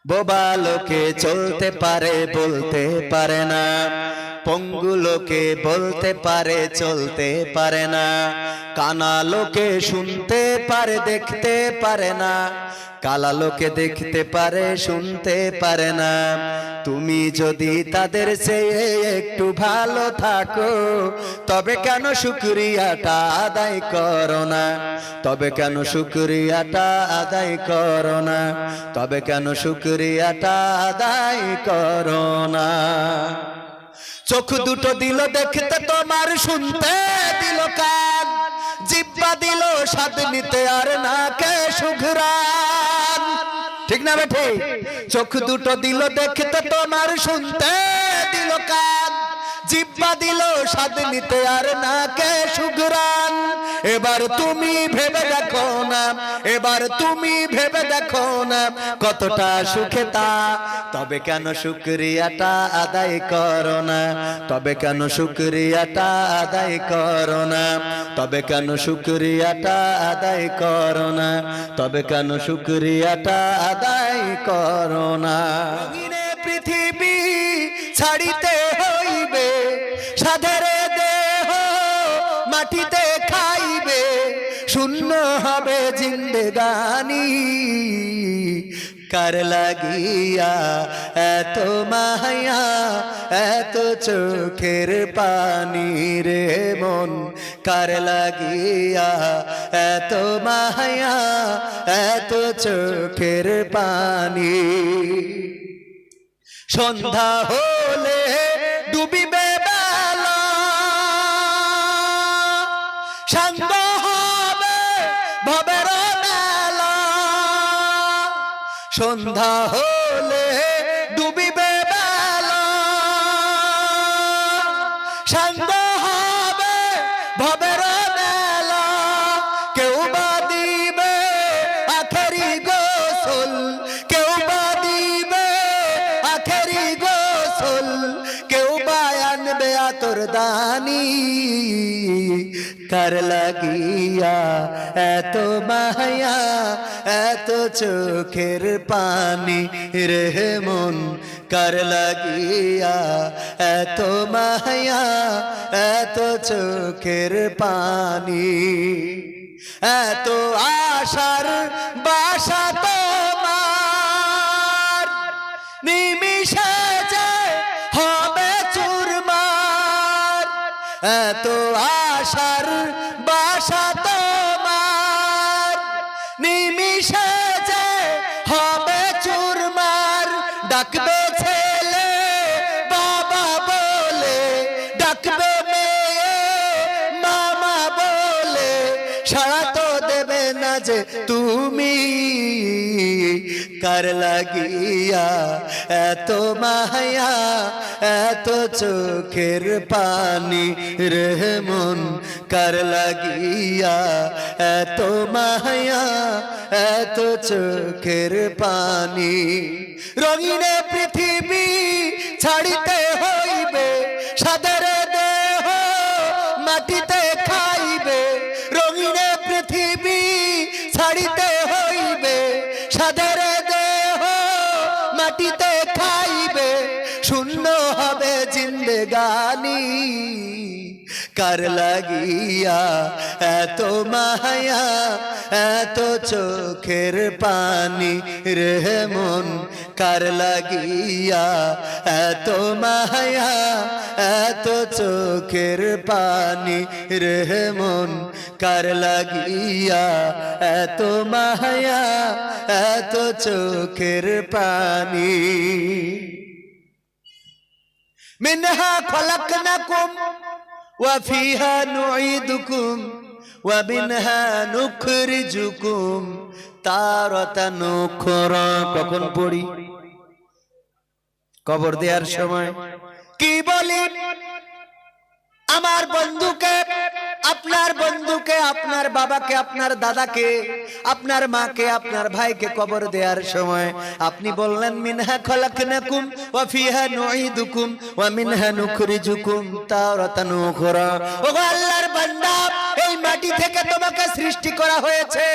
বোবা লোকে চলতে পারে বলতে পারে না, পঙ্গু লোকে বলতে পারে চলতে পারে না, কানা লোকে শুনতে পারে দেখতে পারে না, কালা লোকে দেখতে পারে শুনতে পারে না। তুমি যদি তাদের চেয়ে একটু ভালো থাকো, তবে কেন শুকরিয়াটা আদায় করো না? তবে কেন শুকরিয়াটা আদায় করো না? তবে কেন শুকরিয়াটা আদায় করো না? চোখ দুটো দিল দেখতে তোমার, শুনতে দিল কান, জিহ্বা দিল স্বাদ নিতে আর নাকে সুঘ্রাণ। ঠিক না বেঠি? চোখ দুটো দিল দেখতে তোমার, শুনতে দিল কান, জিহ্বা দিল স্বাদ নিতে আর নাকে সুঘ্রাণ। এবার তুমি ভেবে দেখো না, এবার তুমি ভেবে দেখো না কতটা সুখে তা। তবে কেন শুকরিয়াটা আদায় করো না? তবে কেন শুকরিয়াটা আদায় করো না? তবে কেন শুকরিয়াটা আদায় করো না? তবে কেন শুকরিয়াটা আদায় করো না? পৃথিবী ছাড়িতে হইবে, সাধের দেহ মাটিতে খাইবে, শূন্য হবে জিন্দেগানি। কার লাগিয়া এত মায়া, এত চোখের পানি রে মন? কার লাগিয়া এত মায়া, এত চোখের পানি? সন্ধ্যা হলে ডুবিবে বেলা, সাঙ্গ হবে ভবের মেলা। সন্ধ্যা হলে ডুবিবে বেলা, সাঙ্গ হবে ভবের মেলা। কেউ বা দিবে আখেরি গোসল, কেউ বা দিবে আখেরি গোসল, কেউ বা আনবে আতর দানি। কার লাগিয়া এত মায়া, এত চোখের পানি রে মন? কার লাগিয়া এত মায়া, এত চোখের পানি? এত আশার বাসা তোমার, নিমিষে যে হবে চুরমার। এত আশার বাসা তোমার, নিমিষে যে হবে চুরমার। ডাকবে ছেলে বাবা বলে, ডাকবে মেয়ে মামা বলে, সাড়া তো দেবে না যে তুমি। কার লাগিয়া এত মায়া, এত চোখের পানি রে মন? কার লাগিয়া এত মায়া, এত চোখের পানি? রঙিনে পৃথিবী ছাড়িতে হইবে, সাদের দেহ মাটিতে খাইবে। রঙিনে পৃথিবী ছাড়িতে হইবে, সাদের দেহ মাটিতে খাইবে, শূন্য হবে জিন্দেগানি। কার লাগিয়া এত মায়া, এত চোখের পানি রে মন? কার লাগিয়া এত মায়া, এত চোখের পানি রে মন? কার লাগিয়া এত মায়া, এত চোখের পানি? মিনহা খলাকনাকুম ওয়া ফিহা নুঈদুকুম ওয়া মিনহা নুখরিজুকুম তারাতান উখরা। কখন পড়ি? কবর দেওয়ার সময়। কি বলি? আমার বন্ধুকে, আপনার বন্ধুকে, আপনার বাবাকে, আপনার দাদাকে, আপনার মাকে, আপনার ভাইকে কবর দেওয়ার সময় আপনি বললেন মিনহা খলাকনাকুম ওয়া ফিহা নুঈদুকুম ওয়া মিনহা নুখরিজুকুম তারাতান উখরা। ওগো আল্লাহর বান্দা, এই মাটি থেকে তোমাকে সৃষ্টি করা হয়েছে,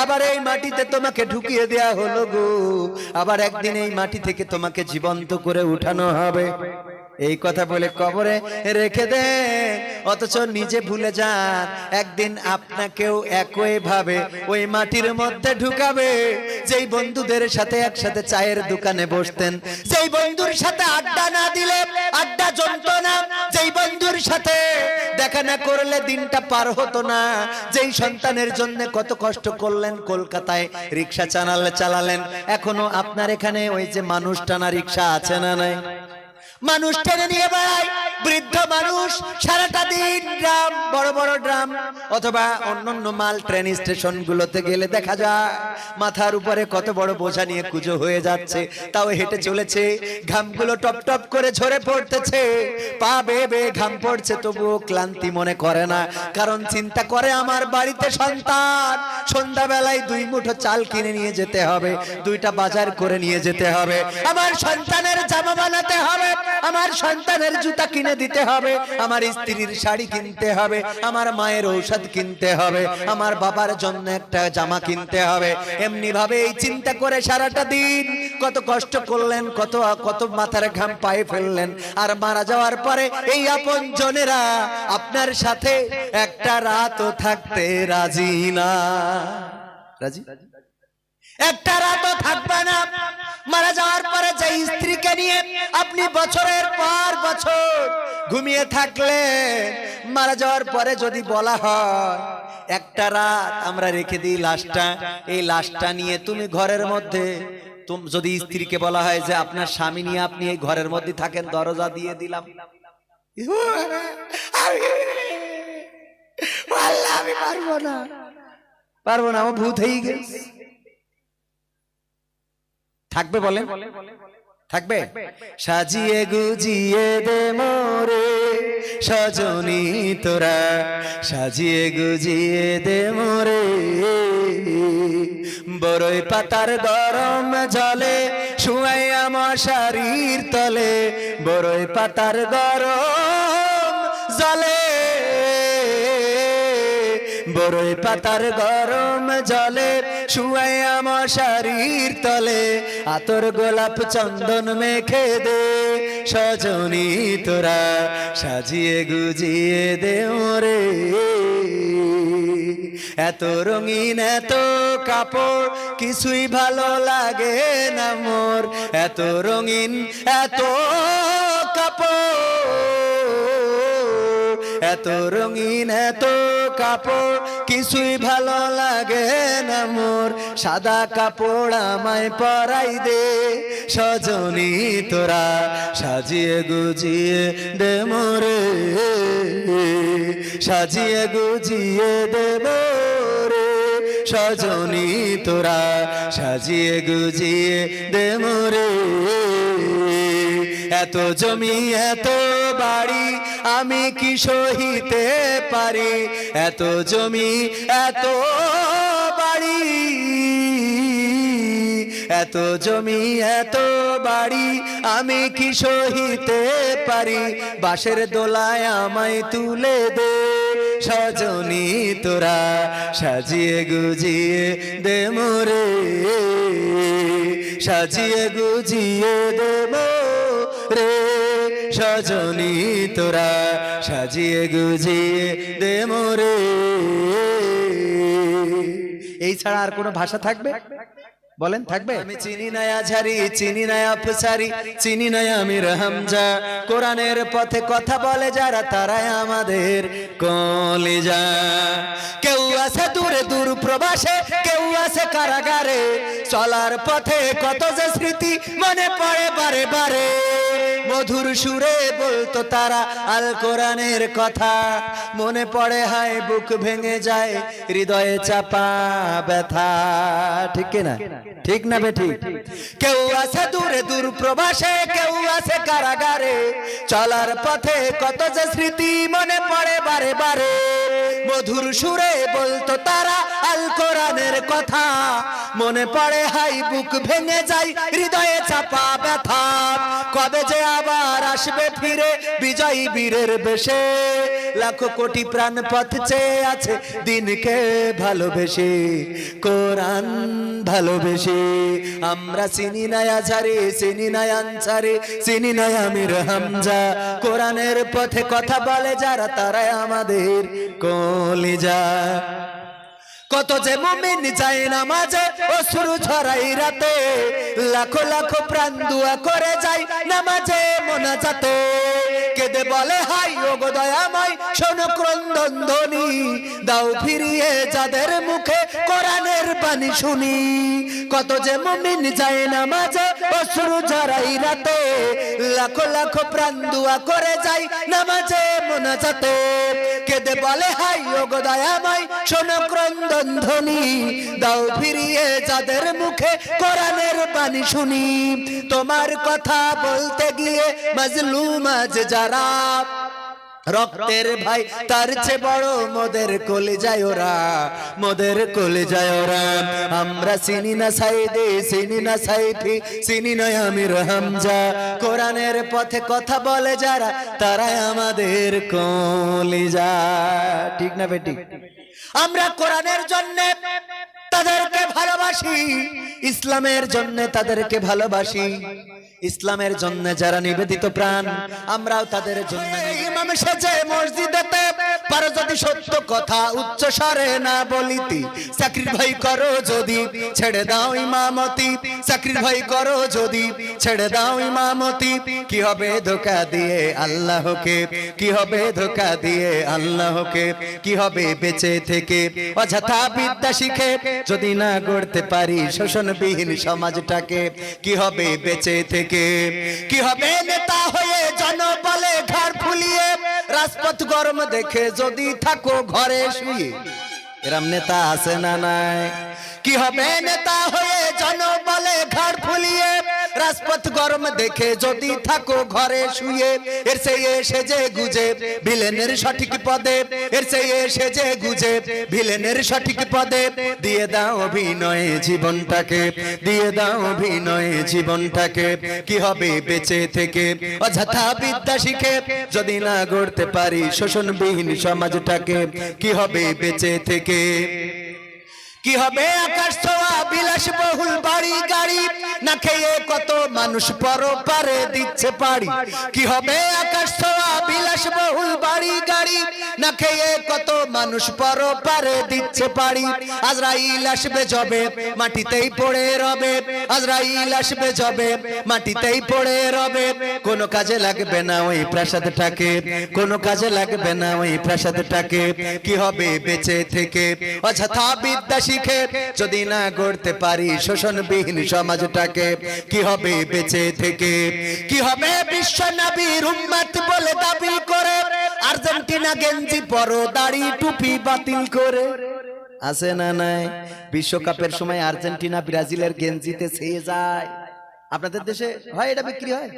আবার এই মাটিতে তোমাকে ঢুকিয়ে দেয়া হলো গো, আবার একদিন এই মাটি থেকে তোমাকে জীবন্ত করে উঠানো হবে। এই কথা বলে কবরে রেখে দেন, অথচ নিজে ভুলে যান একদিন আপনাকেও একই ভাবে ওই মাটির মধ্যে ঢুকাবে। যেই বন্ধুদের সাথে একসাথে চায়ের দোকানে বসতেন, যেই বন্ধুর সাথে আড্ডা না দিলে আড্ডা জমতো না, যেই বন্ধুর সাথে দেখা না করলে দিনটা পার হতো না, যেই সন্তানের জন্য কত কষ্ট করলেন, কলকাতায় রিক্সা চালালেন, এখনো আপনার এখানে ওই যে মানুষ টানা রিক্সা আছে না নাই? মানুষ টেনে নিয়ে বেড়ায়, বৃদ্ধ মানুষ সারাটা দিন ড্রাম, বড় বড় ড্রাম অথবা অন্যান্য মাল ট্রেন স্টেশন গুলোতে গেলে দেখা যায় মাথার উপরে কত বড় বোঝা নিয়ে কুজো হয়ে যাচ্ছে, তাও হেঁটে চলেছে, ঘামগুলো টপ টপ করে ঝরে পড়তেছে, পা বেয়ে বেয়ে ঘাম পড়ছে, তবুও ক্লান্তি মনে করে না, কারণ চিন্তা করে আমার বাড়িতে সন্তান, সন্ধ্যাবেলায় 2 মুঠো চাল কিনে নিয়ে যেতে হবে, 2টা বাজার করে নিয়ে যেতে হবে, আমার সন্তানের জামা বানাতে হবে, আমার সন্তানের জুতা কিনে দিতে হবে, আমার স্ত্রীর শাড়ি কিনতে হবে, আমার মায়ের ঔষধ কিনতে হবে, আমার বাবার জন্য একটা জামা কিনতে হবে। এমনি ভাবে এই চিন্তা করে সারাটা দিন কত কষ্ট করলেন, কত মাথার ঘাম পায়ে ফেললেন, আর মারা যাওয়ার পরে এই আপন জনেরা আপনার সাথে একটা রাতও থাকতে রাজি না। রাজি? একটা রাতও থাকবে না। মারা যাওয়ার পরে যে স্ত্রীকে নিয়ে আপনি বছরের পর বছর ঘুমিয়ে থাকলে, মারা যাওয়ার পরে যদি বলা হয় একটা রাত আমরা রেখে দিই লাশটা, এই লাশটা নিয়ে তুমি ঘরের মধ্যে, যদি স্ত্রীকে বলা হয় যে আপনার স্বামী নিয়ে আপনি এই ঘরের মধ্যে থাকেন, দরজা দিয়ে দিলাম, আমি পারবো না, আমার ভূত হয়ে গেছে। থাকবে বলেন? থাকবে? সাজিয়ে গুজিয়ে দে মোরে সজনী তোরা, সাজিয়ে গুজিয়ে দে মোরে, বড়ই পাতার গরম জলে শুয়াইয়া মশারির তলে, বড়ই পাতার গরম জলে, বড়ই পাতার গরম জলে শুয়াইয়া মশারির তলে, আতর গোলাপ চন্দন মেখে দে সজনী তোরা, সাজিয়ে গুজিয়ে দে ওরে। এত রঙিন এত কাপড় কিছুই ভালো লাগে না মোর, এত রঙিন এত কাপড়, এত রঙিন এত কাপড় কিছুই ভালো লাগে না মোর, সাদা কাপড় আমায় পরাই দে সজনী তোরা, সাজিয়ে গুজিয়ে দে মোরে, সাজিয়ে গুজিয়ে দে মোরে সজনী তোরা, সাজিয়ে গুজিয়ে দে মোরে। এত জমি এত বাড়ি আমি কি সহিতে পারি, এত জমি এত বাড়ি, এত জমি এত বাড়ি আমি কি সহিতে পারি, বাঁশের দোলায় আমায় তুলে দে সজনী তোরা, সাজিয়ে গুজিয়ে দে মোরে, সাজিয়ে গুজিয়ে দে মোরে সজনী তোরা, সাজিয়ে গুজিয়ে দে মোরে। এই ছাড়া আর কোনো ভাষা থাকবে? বলেন থাকবে? আমি চিনি না আঝারি, চিনি না আফসারি, চিনি না আমির হামজা, কোরআনের পথে কথা বলে যারা তারাই আমাদের কলিজা। কেউ আছে দূরে দূর প্রবাসে, কেউ আছে কারাগারে, চলার পথে কত যে স্মৃতি মনে পড়ে বারে বারে, মধুর সুরে বলতো তারা আল কোরআনের কথা, মনে পড়ে হায় বুক ভেঙে যায় হৃদয়ে চাপা ব্যথা। ঠিক না? ঠিক না বেঠিক? কেউ আছে দূরে দূর প্রবাসে, কেউ আছে কারাগারে, চলার পথে কত যে স্মৃতি মনে পড়ে বারে বারে। মধুর সুরে বলতো তারা আল কোরআনের কথা, মনে পড়ে হাই বুক ভেঙে যায় হৃদয়ে চাপা ব্যথা। কবে যে আবার আসবে ফিরে বিজয়ী বীরের বেশে, লাখো কোটি প্রাণ পথ চেয়ে আছে দিনকে ভালোবেসে, কোরআন ভালোবেসে। আমরা চিনি না আজহারি, চিনি না আনসারি, চিনি না আমির হামজা, কোরআনের পথে কথা বলে যারা তারাই আমাদের কলিজা। কত যে মুমিন যায় নামাজে অশ্রু ঝরাই রাতে, লাখো লাখো প্রাণ দুয়া করে যায় নামাজে মোনাজাতে। কেঁদে বলে হাই ওগো দয়াময় শোনো ক্রন্দন ধ্বনি, দাও ফিরিয়ে যাদের মুখে কোরআনের বাণী শুনি। কত যে মুমিন যায় নামাজে অশ্রু ঝরাই রাতে, লাখো লাখো প্রাণ দুয়া করে যায় নামাজে মোনাজাতে। কেঁদে বলে হাই ওগো দয়াময় শোনো ক্রন্দন ধ্বনি, দাও ফিরিয়ে যাদের মুখে কোরআনের বাণী শুনি। তোমার কথা বলতে গিয়ে মাজলুম আজ যারা, রক্তের ভাই তার চেয়ে বড় মোদের কলিজায় ওরা, মোদের কলিজায় ওরা। আমরা চিনি না সাইদি, চিনি না সাইফি, চিনি না আমির হামজা, কোরআনের পথে কথা বলে যারা তারাই আমাদের কলিজা। ঠিক না বেটি? আমরা কোরআনের জন্য তাদেরকে ভালোবাসি, ইসলামের জন্য তাদেরকে ভালোবাসি। ইসলামের জন্য যারা নিবেদিত প্রাণ আমরাও তাদের জন্য। ইমাম সেজে মসজিদেতে পারো যদি সত্য কথা উচ্চ স্বরে না বলিতি, চাকরির ভয় করো যদি ছেড়ে দাও ইমামতি, চাকরির ভয় করো যদি ছেড়ে দাও ইমামতি। কি হবে ধোঁকা দিয়ে আল্লাহকে, কি হবে ধোঁকা দিয়ে আল্লাহকে, কি হবে বেঁচে থেকে অযথা বিদ্যা শিখে যদি না গড়তে পারি শোষণবিহীন সমাজটাকে। কি হবে বেঁচে থেকে, কি হবে নেতা হয়ে জনবলে ঘাড় ফুলিয়ে, রাজপথ গরম দেখে যদি থাকো ঘরে শুয়ে। এরম নেতা আছে না নাই? কি হবে নেতা হয়ে জনবলে ঘাড় ফুলিয়ে, রাজপথ গরম দেখে যদি থাকো ঘরে শুয়ে। এর চেয়ে সেজে গুজে ভিলেনের সঠিক পদে, এর চেয়ে সেজে গুজে ভিলেনের সঠিক পদে দিয়ে দাও অভিনয়ে জীবনটাকে, দিয়ে দাও অভিনয়ে জীবনটাকে। কি হবে বেঁচে থেকে অযথা বিদ্যা শিখে যদি না গড়তে পারি শোষণবিহীন সমাজটাকে। কি হবে বেঁচে থেকে, কি হবে আকাশ ছোঁয়া বিলাসবহুল বাড়ি গাড়ি, না খেয়ে কত মানুষ পরপারে দিচ্ছে পাড়ি। কি হবে আকাশ ছোঁয়া বিলাসবহুল বাড়ি গাড়ি, না খেয়ে কত মানুষ পরপারে দিচ্ছে পাড়ি। আজরাইল আসবে যবে মাটিতেই পড়ে রবে, আজরাইল আসবে যবে মাটিতেই পড়ে রবে। কোনো কাজে লাগবে না ওই প্রাসাদটাকে, কোনো কাজে লাগবে না ওই প্রাসাদটাকে। কি হবে বেঁচে থেকে অযথা বিদ্যা শিখে যদি না গড়তে পারি শোষণবিহীন সমাজটাকে। কি হবে বেঁচে থেকে, কি হবে বিশ্ব নবীর উম্মত বলে দাবি করে, আর্জেন্টিনা গেঞ্জি পরো দাড়ি টুপি বাতিল করে। আছে না নাই? বিশ্বকাপের সময় আর্জেন্টিনা ব্রাজিলের গেঞ্জিতে ছেয়ে যায়। আপনাদের দেশে হয় এটা বিক্রি হয়?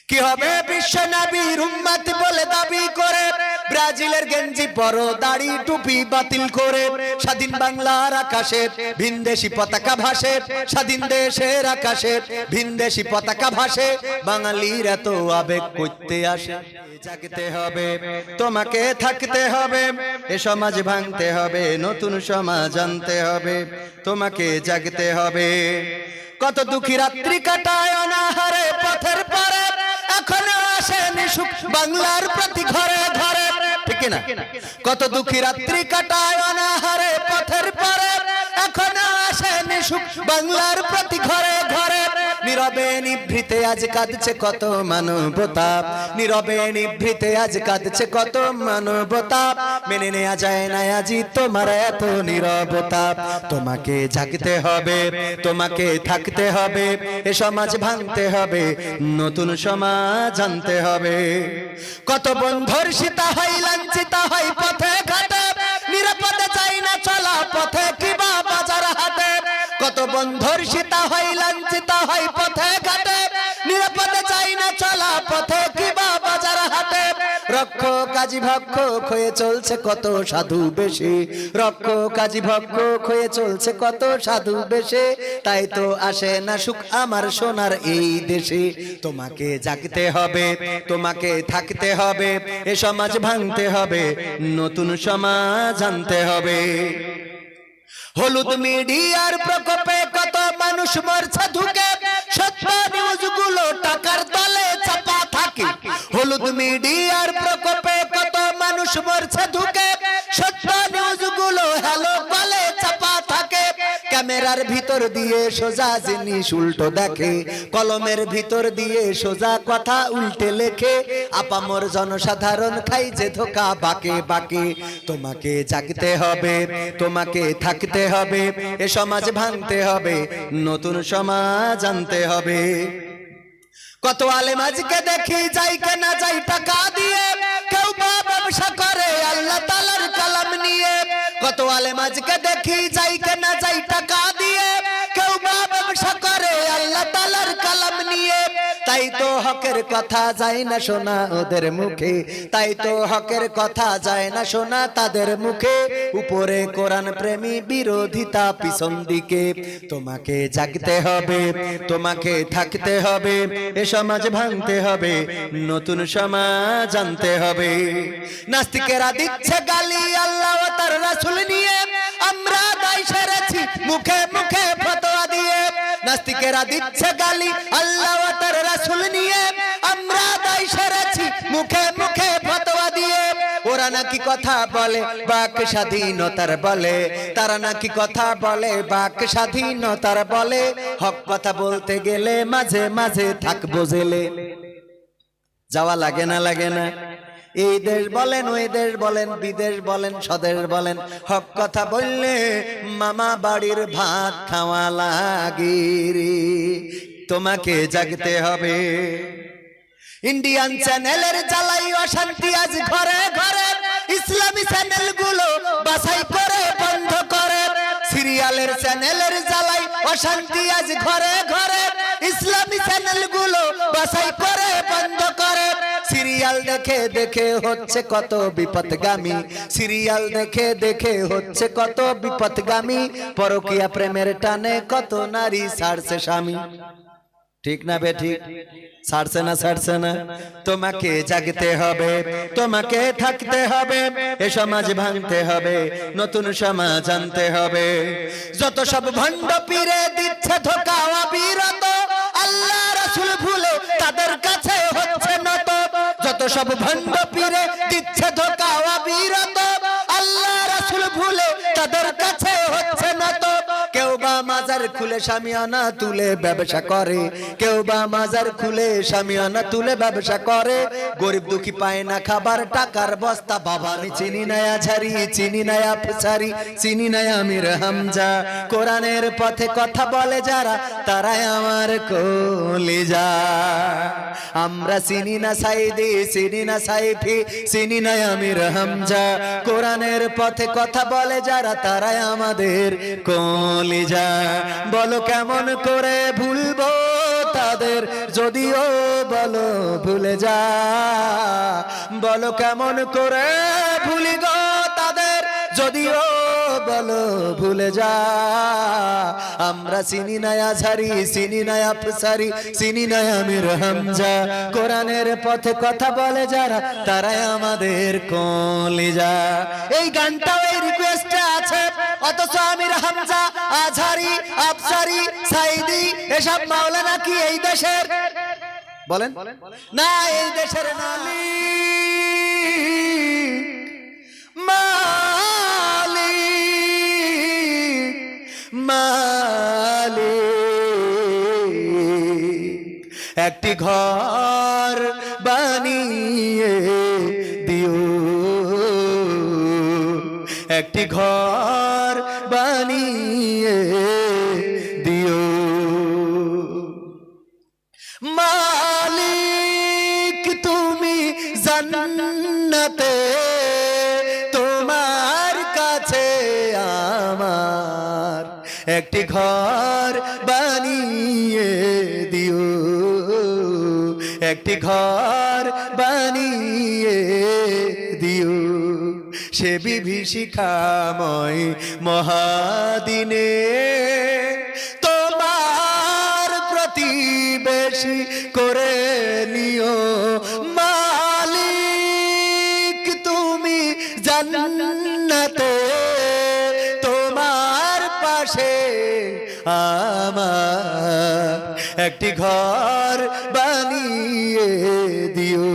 কি হবে বিশ্ব নবীর উম্মত বলে দাবি করে, ব্রাজিলের গেঞ্জি পরো দাড়ি টুপি বাতিল করে। স্বাধীন বাংলার আকাশে ভিনদেশি পতাকা ভাসে, স্বাধীন দেশের আকাশে ভিনদেশি পতাকা ভাসে। বাঙালির এত আবেগ করতে আসে, জাগতে হবে তোমাকে, থাকতে হবে এ সমাজ ভাঙতে হবে, নতুন সমাজ আনতে হবে, তোমাকে জাগতে হবে। কত দুঃখী রাত্রি কাটায় অনাহারে পথের পারে, এখনো আসেনি সুখ বাংলার প্রতি ঘরে ঘরে। ঠিক না? কত দুঃখী রাত্রি কাটায় অনাহারে পথের পারে, এখনো আসেনি সুখ বাংলার প্রতি ঘরে ঘরে। নীরবে নিভৃতে আজ কাঁদছে কত মানবতা, নীরবে নিভৃতে আজ কাঁদছে কত মানবতা। মেনে নেওয়া যায় না আজি তোমার এত নীরবতা। তোমাকে জাগতে হবে, তোমাকে থাকতে হবে, এ সমাজ ভাঙতে হবে, নতুন সমাজ আনতে হবে। কত বন্ধুর সীতা হয় লাঞ্ছিতা হয় পথে ঘাটে, নিরাপদে চাই না চলা পথে কিবা বাজার হাটে। কত কত বন্ধুর সীতা হয় লাঞ্ছিত হয় পথে ঘাটে, নিরাপদে চাই না চলা পথে কিবা বাজার হাটে। রক্ষ কাজী ভক্ষক হয়ে চলছে কত সাধু বেশে, রক্ষ কাজী ভক্ষক হয়ে চলছে কত সাধু বেশে। তাই তো আসে না সুখ আমার সোনার এই দেশে। তোমাকে জাগতে হবে, তোমাকে থাকতে হবে, এ সমাজ ভাঙতে হবে, নতুন সমাজ আনতে হবে। হলুদ মিডিয়ার প্রকোপে কত মানুষ মরছে ধুকে, সত্য নিউজগুলো টাকার তলে চাপা থাকে। হলুদ মিডিয়ার প্রকোপে কত মানুষ মরছে ধুকে, সত্য নিউজগুলো হ্যালো বলে চাপা থাকে। ক্যামেরার ভিতর দিয়ে সোজা জিনিস উল্টো দেখে, কলমের ভিতর দিয়ে সোজা কথা উল্টে লেখে। আপামর জনসাধারণ খাই যে ধোকা বাকে বাকে। তোমাকে জাগতে হবে, তোমাকে থাকতে হবে, এ সমাজ ভাঙতে হবে, নতুন সমাজ আনতে হবে। কত আলেম আজকে দেখি যাই কেনা যাই টাকা দিয়ে, কেউ বা ব্যবসা করে আল্লাহ তাআলার কালাম নিয়ে। কত আলেম আজকে দেখি যাই কেনা যাই টাকা দিয়ে, কেউ বা ব্যবসা করে আল্লাহ তাআলার কালাম নিয়ে। তাই তো হকের কথা যায় না শোনা ওদের মুখে, তাই তো হকের কথা যায় না শোনা তাদের মুখে। উপরে কোরআন প্রেমী বিরোধিতা পিছন দিকে। তোমাকে জাগতে হবে, তোমাকে থাকতে হবে, এ সমাজ ভাঙতে হবে, নতুন সমাজ আনতে হবে। নাস্তিকেরা দিচ্ছে গালি আল্লাহ ও তার রাসূল নিয়ে, আমরা দায় সেরেছি মুখে মুখে ফতোয়া দিয়ে। নাস্তিকেরা দিচ্ছে গালি আল্লাহ ও তার রাসূল নিয়ে, আমরা দায় সেরেছি মুখে মুখে ফতোয়া দিয়ে। ওরা নাকি কথা বলে বাক স্বাধীনতার বলে, তারা নাকি কথা বলে বাক স্বাধীনতার বলে। হক কথা বলতে গেলে মাঝে মাঝে থাকবো জেলে। যাওয়া লাগে না লাগে না? এই দেশ বলেন ওই দেশ বলেন বিদেশ বলেন স্বদেশ বলেন, হক কথা বললে মামা বাড়ির ভাত খাওয়া লাগে রে। তোমাকে জাগতে হবে। ইন্ডিয়ান চ্যানেলের জ্বালাই অশান্তি আজ ঘরে ঘরে, ইসলামী চ্যানেলগুলো বাছাই করে বন্ধ করে। সিরিয়ালের চ্যানেলের জ্বালাই অশান্তি আজ ঘরে ঘরে, ইসলামী চ্যানেলগুলো বাছাই করে বন্ধ করে। সিরিয়াল দেখে দেখে হচ্ছে কত বিপদগামী, সিরিয়াল দেখে দেখে হচ্ছে কত বিপদগামী। পরকীয়া প্রেমের টানে কত নারী ছাড়ছে স্বামী। ঠিক না বে ঠিক? ছাড়ছে না ছাড়ছে না? তোমাকে জাগতে হবে, তোমাকে থাকতে হবে, এ সমাজ ভাঙতে হবে, নতুন সমাজ আনতে হবে। যত সব ভণ্ড পীরে দিচ্ছে ধোঁকা অবিরত, আল্লাহ রাসূল ভুলে তাদের কাছে হচ্ছে নত। যত সব ভণ্ড পীরে দিচ্ছে ধোঁকা অবিরত, আল্লাহ রাসূল ভুলে তাদের কাছে হচ্ছে নত। কেউ বা মাজার খুলে শামিয়ানা তুলে ব্যবসা করে, কেউ বা মাজার খুলে শামিয়ানা তুলে ব্যবসা করে। গরিব দুঃখী পায় না খাবার, টাকার বস্তা বাবা। আমি চিনি না আঝারি, চিনি না আফসারি, চিনি না আমির হামজা। কোরআনের পথে কথা বলে যারা, তারাই আমার কলিজা। আমরা চিনি না সাইদি, চিনি না সাইফি, চিনি না আমির হামজা। কোরআনের পথে কথা বলে যারা, তারাই আমাদের কলিজা। বলো কেমন করে ভুলবো তাদের, যদিও বলো ভুলে যা। বলো কেমন করে ভুলি গো তাদের, যদিও বলো ভুলে যা। আমরা চিনি না আঝারি, চিনি না আফসারি, চিনি না আমির হামজা। কোরআনের পথে কথা বলে যারা, তারাই আমাদের কলিজা। এই গানটাও এই রিকোয়েস্টে আছে, অথচ আমির হামজা, আঝারি, আফসারি, সাইদি এসব মাওলানা কি এই দেশের? বলেন না, এই দেশের মালিক মালিক। একটি ঘর বানিয়ে দিও, একটি ঘর বানিয়ে দিও। মালিক তুমি জান্নাতে, তোমার কাছে আমার একটি ঘর বানিয়ে দিও, একটি ঘর বানিয়ে দিও, সে বিভীষিকাময় মহাদিনে তোমার প্রতিবেশী করে নিও মালিক তুমি জান্নাতে, তোমার পাশে আমার একটি ঘর বানিয়ে দিও,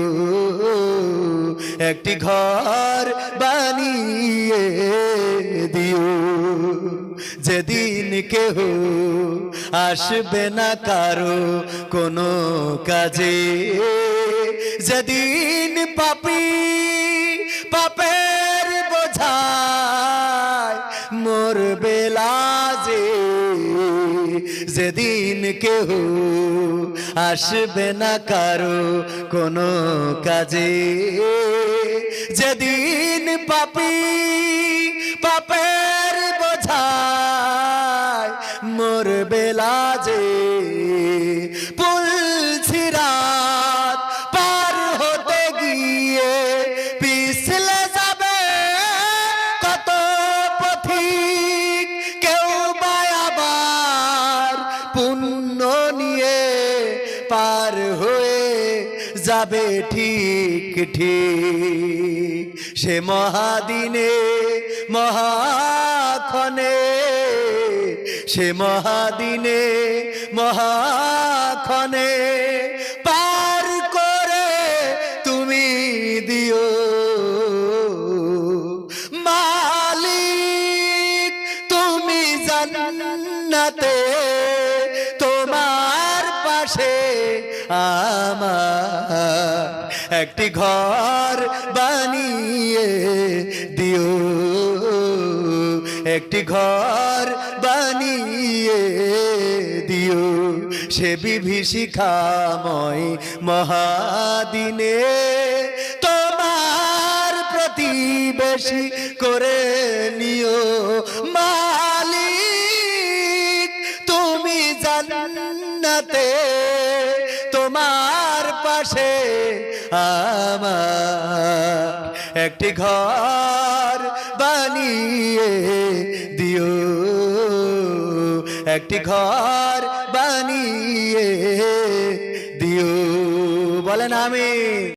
একটি ঘর বানিয়ে দিও, যেদিন কেহ আসবে না কারো কোনো কাজে, যেদিন পাপী পাপের বোঝায় মরবে লাজে, যেদিন কেহ আসবে না কারো কোনো কাজে, যেদিন পাপী পাপের বোঝায় মরবে লাজে, পুলসিরাত পার হতে গিয়ে পিছলে যাবে কত পথিক, কেউ বা আবার পুণ্য নিয়ে পার হয়ে যাবে ঠিক ঠিক, সে মহাদিনে মহাক্ষণে, সে মহাদিনে মহাক্ষণে পার করে তুমি দিও মালিক তুমি জান্নাতে, তোমার পাশে আমার একটি ঘর বানিয়ে দিও, একটি ঘর বানিয়ে দিও, সে বিভীষিকাময় মহাদিনে তোমার প্রতিবেশী করে নিও মালিক তুমি জান্নাতে, তোমার পাশে আমার একটি ঘর বানিয়ে দিও, একটি ঘর বানিয়ে দিও, বলেন আমিন।